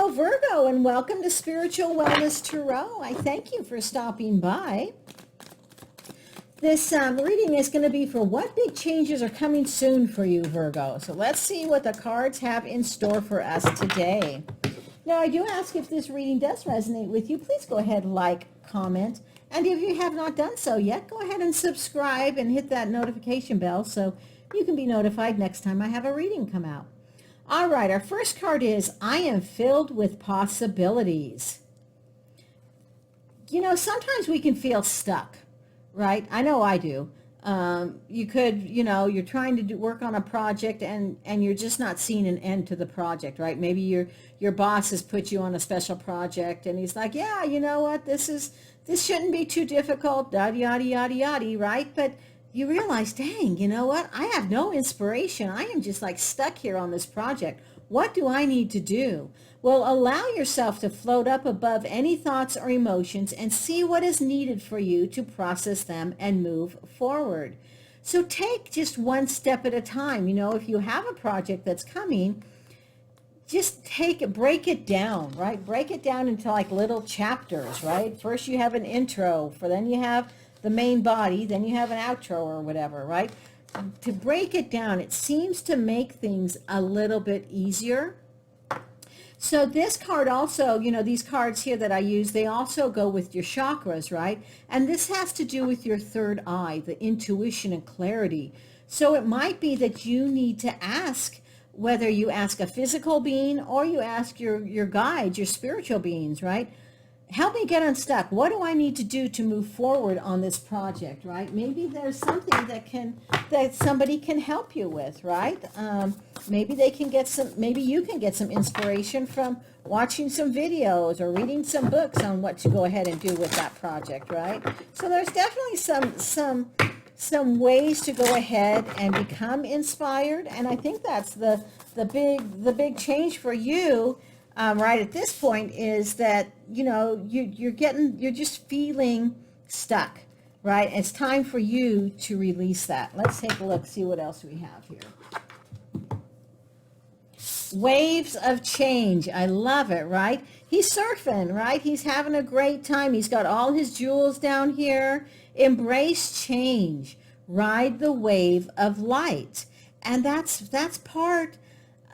Hello, Virgo, and welcome to Spiritual Wellness Tarot. I thank you for stopping by. This reading is going to be for what big changes are coming soon for you, Virgo. So let's see what the cards have in store for us today. Now, I do ask if this reading does resonate with you, please go ahead, like, comment, and if you have not done so yet, go ahead and subscribe and hit that notification bell so you can be notified next time I have a reading come out. All right, our first card is, I am filled with possibilities. You know, sometimes we can feel stuck, right? I know I do. You could, you're trying to work on a project and you're just not seeing an end to the project, right? Maybe your boss has put you on a special project and he's like, yeah, you know what, this shouldn't be too difficult, yada, yada, yada, yada, right? But you realize, dang, you know what? I have no inspiration. I am just like stuck here on this project. What do I need to do? Well, allow yourself to float up above any thoughts or emotions and see what is needed for you to process them and move forward. So take just one step at a time. You know, if you have a project that's coming, just break it down, right? Break it down into like little chapters, right? First you have an intro, then you have the main body, then you have an outro or whatever, right? To break it down, it seems to make things a little bit easier. So this card also, these cards here that I use, they also go with your chakras, right? And this has to do with your third eye, the intuition and clarity. So it might be that you need to ask, whether you ask a physical being or you ask your guides, your spiritual beings, right? Help me get unstuck. What do I need to do to move forward on this project, right? Maybe there's something that somebody can help you with, right? Maybe you can get some inspiration from watching some videos or reading some books on what to go ahead and do with that project, right? So there's definitely some ways to go ahead and become inspired, and I think that's the big change for you. Right at this point is that, you're just feeling stuck, right? It's time for you to release that. Let's take a look, see what else we have here. Waves of change. I love it, right? He's surfing, right? He's having a great time. He's got all his jewels down here. Embrace change. Ride the wave of light. And that's part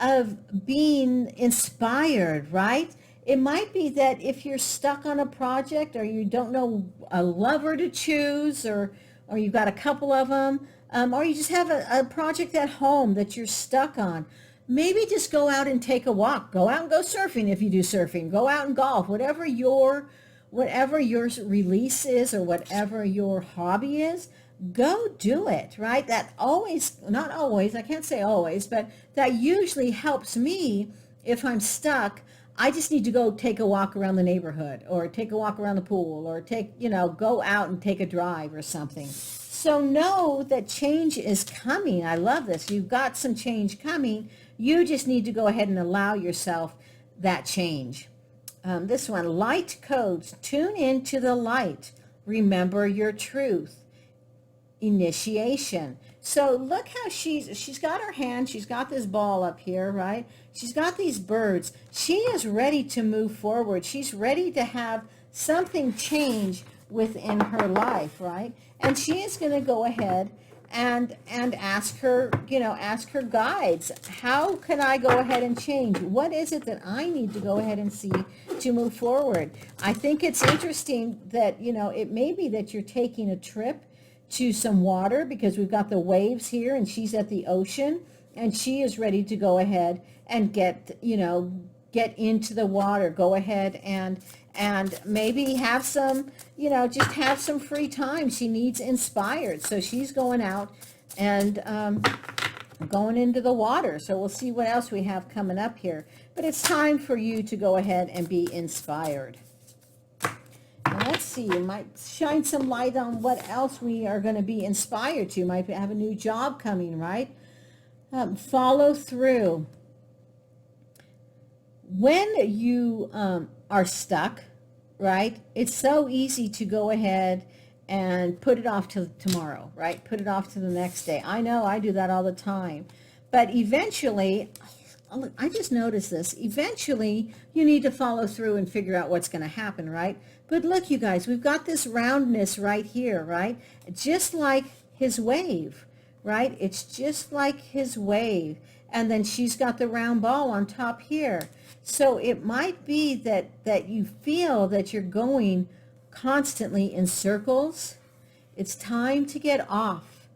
of being inspired, right? It might be that if you're stuck on a project or you don't know a lover to choose or you've got a couple of them, or you just have a project at home that you're stuck on, maybe just go out and take a walk. Go out and go surfing if you do surfing. Go out and golf. Whatever your release is or whatever your hobby is, go do it, right? That always, not always, I can't say always, but that usually helps me if I'm stuck. I just need to go take a walk around the neighborhood or take a walk around the pool or go out and take a drive or something. So know that change is coming. I love this. You've got some change coming. You just need to go ahead and allow yourself that change. This one, light codes. Tune into the light. Remember your truth. Initiation. So look how she's got her hand, she's got this ball up here, right? She's got these birds. She is ready to move forward. She's ready to have something change within her life, right? And she is going to go ahead and ask her guides, how can I go ahead and change? What is it that I need to go ahead and see to move forward? I think it's interesting that, it may be that you're taking a trip to some water because we've got the waves here and she's at the ocean and she is ready to go ahead and get into the water. Go ahead and maybe have some, just have some free time. She needs inspired. So she's going out and going into the water. So we'll see what else we have coming up here. But it's time for you to go ahead and be inspired. Let's see, you might shine some light on what else we are going to be inspired to. You might have a new job coming, right? Follow through. When you are stuck, right, it's so easy to go ahead and put it off to tomorrow, right? Put it off to the next day. I know I do that all the time. But eventually, look, I just noticed this. Eventually, you need to follow through and figure out what's going to happen, right? But look, you guys, we've got this roundness right here, right? Just like his wave, right? It's just like his wave. And then she's got the round ball on top here. So it might be that you feel that you're going constantly in circles. It's time to get off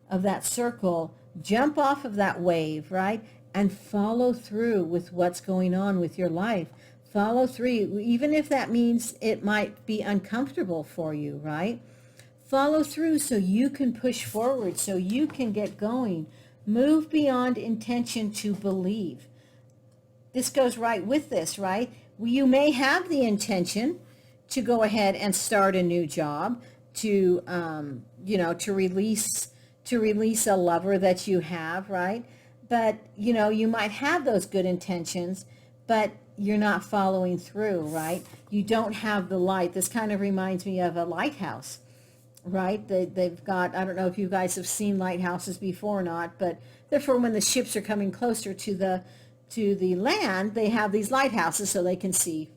of that circle, jump off of that wave, right? And follow through with what's going on with your life. Follow through, even if that means it might be uncomfortable for you, right? Follow through so you can push forward, so you can get going. Move beyond intention to believe. This goes right with this, right? You may have the intention to go ahead and start a new job, to to release a lover that you have, right? But you might have those good intentions, but you're not following through, right? You don't have the light. This kind of reminds me of a lighthouse, right? They've got, I don't know if you guys have seen lighthouses before or not, but they're for when the ships are coming closer to the land. They have these lighthouses so they can see,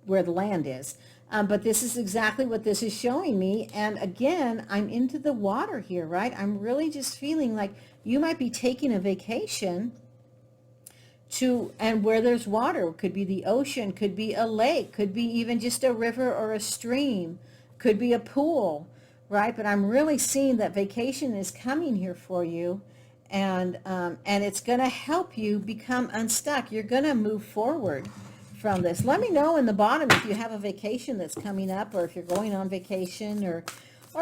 where the land is. But this is exactly what this is showing me. And again, I'm into the water here, right? I'm really just feeling like you might be taking a vacation and where there's water. Could be the ocean, could be a lake, could be even just a river or a stream, could be a pool, right? But I'm really seeing that vacation is coming here for you, and it's going to help you become unstuck. You're going to move forward from this. Let me know in the bottom if you have a vacation that's coming up, or if you're going on vacation, or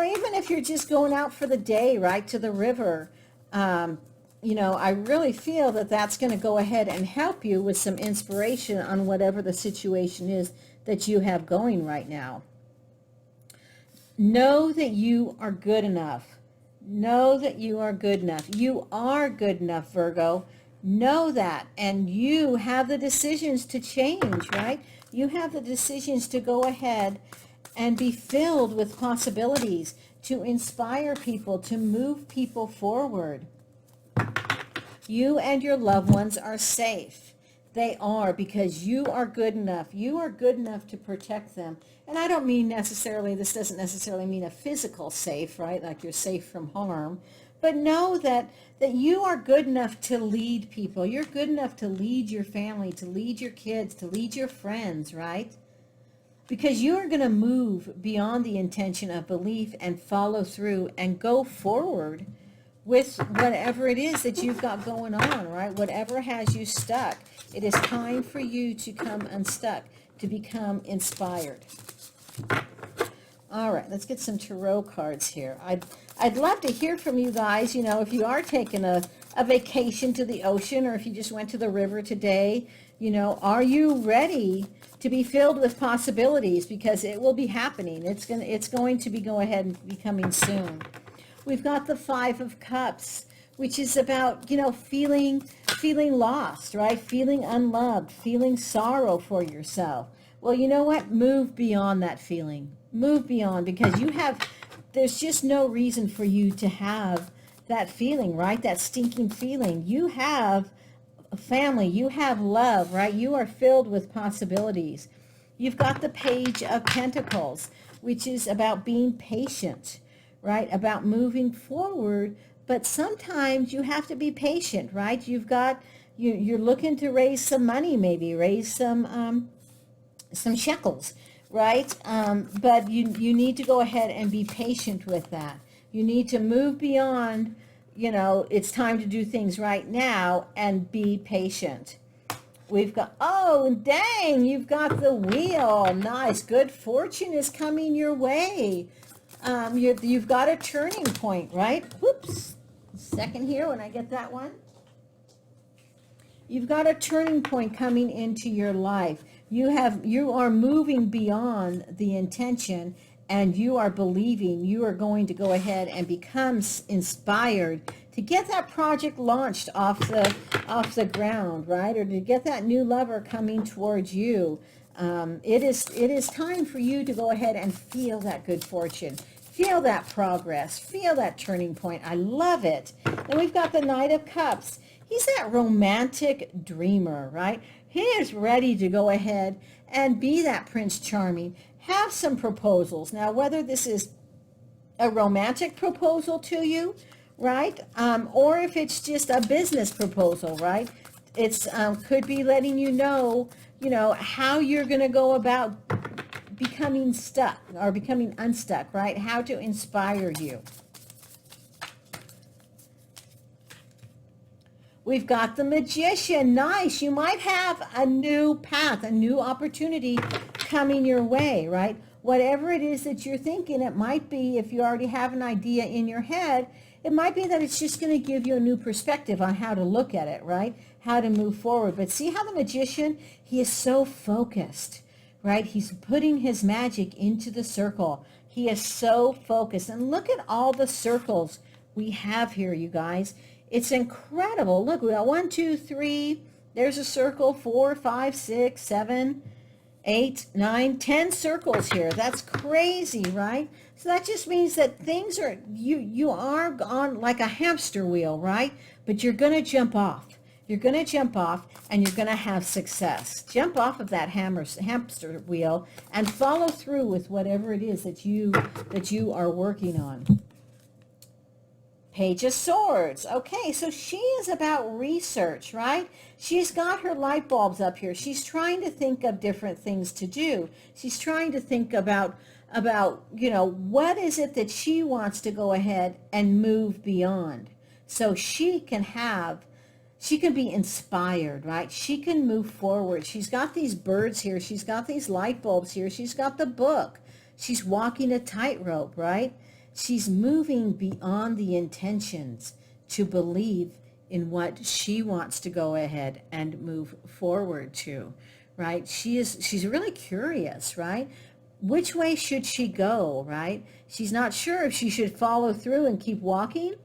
even if you're just going out for the day, right, to the river. I really feel that that's going to go ahead and help you with some inspiration on whatever the situation is that you have going right now. Know that you are good enough. Know that you are good enough. You are good enough, Virgo. Know that. And you have the decisions to change, right? You have the decisions to go ahead and be filled with possibilities, to inspire people, to move people forward. You and your loved ones are safe. They are, because you are good enough. You are good enough to protect them. And I don't mean necessarily, this doesn't necessarily mean a physical safe, right? Like you're safe from harm. But know that you are good enough to lead people. You're good enough to lead your family, to lead your kids, to lead your friends, right? Because you are going to move beyond the intention of belief and follow through and go forward with whatever it is that you've got going on, right? Whatever has you stuck. It is time for you to come unstuck, to become inspired. All right, let's get some tarot cards here. I'd love to hear from you guys, if you are taking a vacation to the ocean, or if you just went to the river today, are you ready to be filled with possibilities? Because it will be happening. It's going to go ahead and be coming soon. We've got the Five of Cups, which is about, feeling lost, right? Feeling unloved, feeling sorrow for yourself. Well, you know what? Move beyond that feeling. Move beyond, because there's just no reason for you to have that feeling, right? That stinking feeling. You have a family. You have love, right? You are filled with possibilities. You've got the Page of Pentacles, which is about being patient, right? About moving forward, but sometimes you have to be patient, right? You're looking to raise some money, maybe raise some shekels, right? But you need to go ahead and be patient with that. You need to move beyond, it's time to do things right now, and be patient. We've got, oh, dang, you've got the Wheel. Nice. Good fortune is coming your way. You've got a turning point, right? Whoops. Second here when I get that one. You've got a turning point coming into your life. You are moving beyond the intention, and you are believing you are going to go ahead and become inspired to get that project launched off the ground, right? Or to get that new lover coming towards you. It is time for you to go ahead and feel that good fortune. Feel that progress. Feel that turning point. I love it. And we've got the Knight of Cups. He's that romantic dreamer, right? He is ready to go ahead and be that Prince Charming, have some proposals. Now, whether this is a romantic proposal to you, right? Or if it's just a business proposal, right? It's could be letting you know, how you're going to go about becoming stuck or becoming unstuck, right? How to inspire you. We've got the Magician. Nice. You might have a new path, a new opportunity coming your way, right? Whatever it is that you're thinking, it might be, if you already have an idea in your head, it might be that it's just going to give you a new perspective on how to look at it, right? How to move forward. But see how the Magician, he is so focused, right? He's putting his magic into the circle. He is so focused. And look at all the circles we have here, you guys. It's incredible. Look, we got 1, 2, 3. There's a circle, 4, 5, 6, 7, 8, 9, 10 circles here. That's crazy, right? So that just means that things are, you are on like a hamster wheel, right? But you're going to jump off. You're going to jump off and you're going to have success. Jump off of that hamster wheel and follow through with whatever it is that you are working on. Page of Swords. Okay, so she is about research, right? She's got her light bulbs up here. She's trying to think of different things to do. She's trying to think about what is it that she wants to go ahead and move beyond. So she can be inspired, right? She can move forward. She's got these birds here. She's got these light bulbs here. She's got the book. She's walking a tightrope, right? She's moving beyond the intentions to believe in what she wants to go ahead and move forward to, right? She's really curious, right? Which way should she go, right? She's not sure if she should follow through and keep walking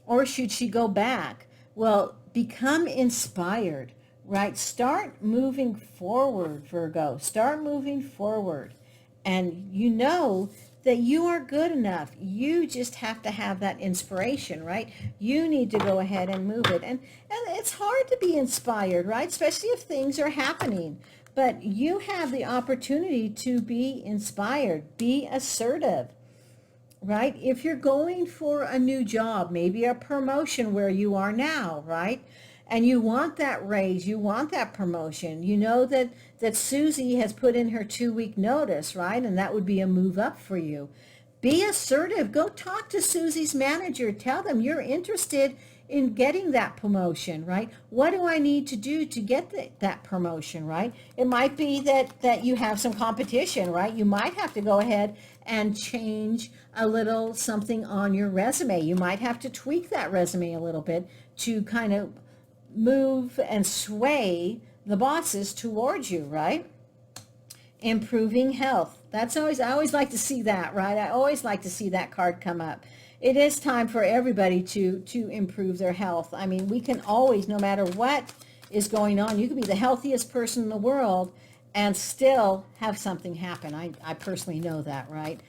or should she go back. Well, become inspired, right? Start moving forward, Virgo. Start moving forward. And you know that you are good enough. You just have to have that inspiration, right? You need to go ahead and move it. And it's hard to be inspired, right? Especially if things are happening. But you have the opportunity to be inspired. Be assertive, right? If you're going for a new job, maybe a promotion where you are now, right? And you want that raise, you want that promotion. You know that Susie has put in her 2-week notice, right? And that would be a move up for you. Be assertive. Go talk to Susie's manager. Tell them you're interested in getting that promotion, right? What do I need to do to get that promotion, right? It might be that you have some competition, right? You might have to go ahead and change a little something on your resume. You might have to tweak that resume a little bit to kind of move and sway the bosses towards you, right? Improving health. I always like to see that, right? I always like to see that card come up. It is time for everybody to improve their health. I mean, we can always, no matter what is going on, you could be the healthiest person in the world and still have something happen. I personally know that, right?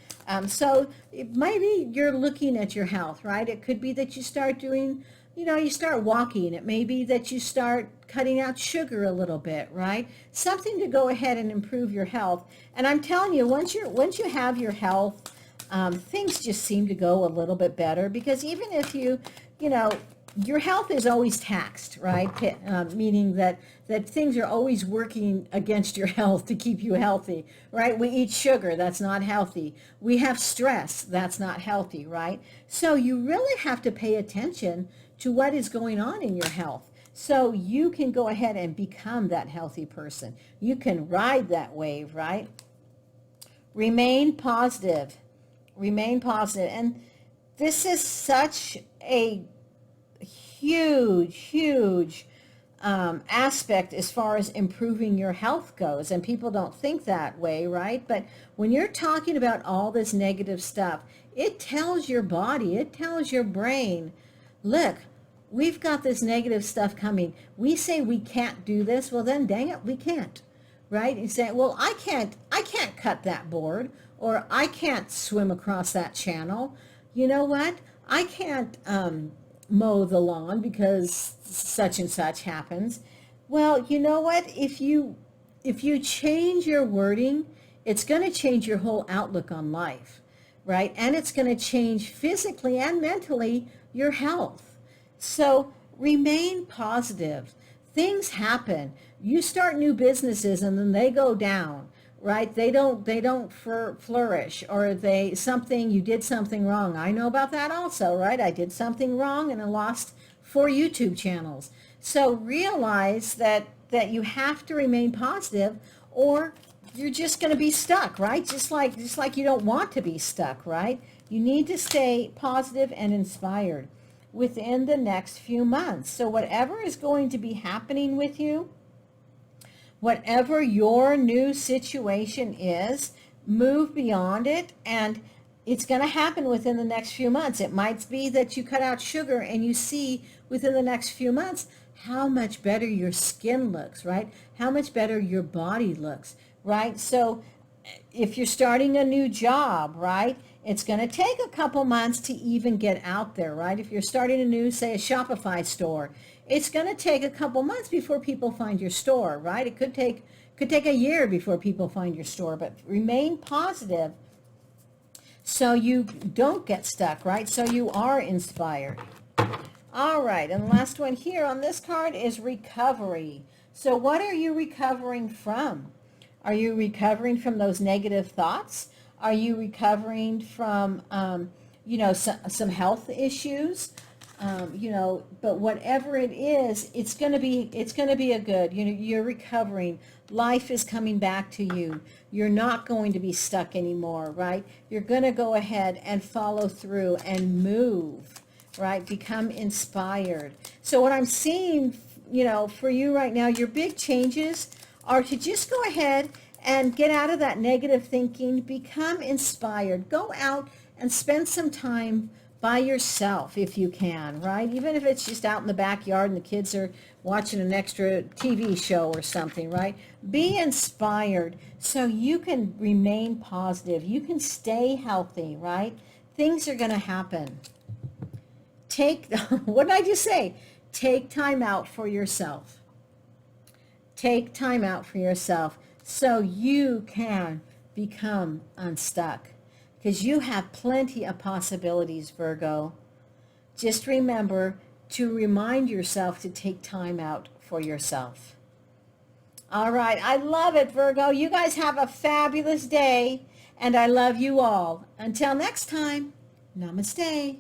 So maybe you're looking at your health, right? It could be that you start doing, you start walking. It may be that you start cutting out sugar a little bit, right? Something to go ahead and improve your health. And I'm telling you, once you have your health, things just seem to go a little bit better, because even if your health is always taxed, right? Meaning that things are always working against your health to keep you healthy, right? We eat sugar, that's not healthy. We have stress, that's not healthy, right? So you really have to pay attention to what is going on in your health, so you can go ahead and become that healthy person. You can ride that wave, right? Remain positive. Remain positive. And this is such a huge aspect as far as improving your health goes, and people don't think that way, right? But when you're talking about all this negative stuff, it tells your body, it tells your brain, look, we've got this negative stuff coming. We say we can't do this, well then dang it, we can't, right? You say, well, I can't cut that board, or I can't swim across that channel. You know what? I can't mow the lawn because such and such happens. Well, you know what? If you change your wording, it's going to change your whole outlook on life, right? And it's going to change physically and mentally your health. So remain positive. Things happen. You start new businesses and then they go down, right? They don't flourish, or you did something wrong. I know about that also, right? I did something wrong and I lost 4 YouTube channels. So realize that you have to remain positive, or you're just going to be stuck, right? Just like you don't want to be stuck, right? You need to stay positive and inspired within the next few months. So whatever is going to be happening with you, whatever your new situation is, move beyond it, and it's going to happen within the next few months. It might be that you cut out sugar and you see within the next few months how much better your skin looks, right? How much better your body looks, right? So if you're starting a new job, right, it's going to take a couple months to even get out there, right? If you're starting a new, say, a Shopify store, it's going to take a couple months before people find your store, right? It could take a year before people find your store, but remain positive so you don't get stuck, right? So you are inspired. All right, and the last one here on this card is recovery. So what are you recovering from? Are you recovering from those negative thoughts? Are you recovering from, some health issues? But whatever it is, it's going to be a good, you're recovering. Life is coming back to you. You're not going to be stuck anymore, right? You're going to go ahead and follow through and move, right? Become inspired. So what I'm seeing, for you right now, your big changes are to just go ahead and get out of that negative thinking, become inspired. Go out and spend some time by yourself if you can, right? Even if it's just out in the backyard and the kids are watching an extra TV show or something, right? Be inspired so you can remain positive. You can stay healthy, right? Things are going to happen. What did I just say? Take time out for yourself. Take time out for yourself so you can become unstuck. Because you have plenty of possibilities, Virgo. Just remember to remind yourself to take time out for yourself. All right, I love it, Virgo. You guys have a fabulous day, and I love you all. Until next time, namaste.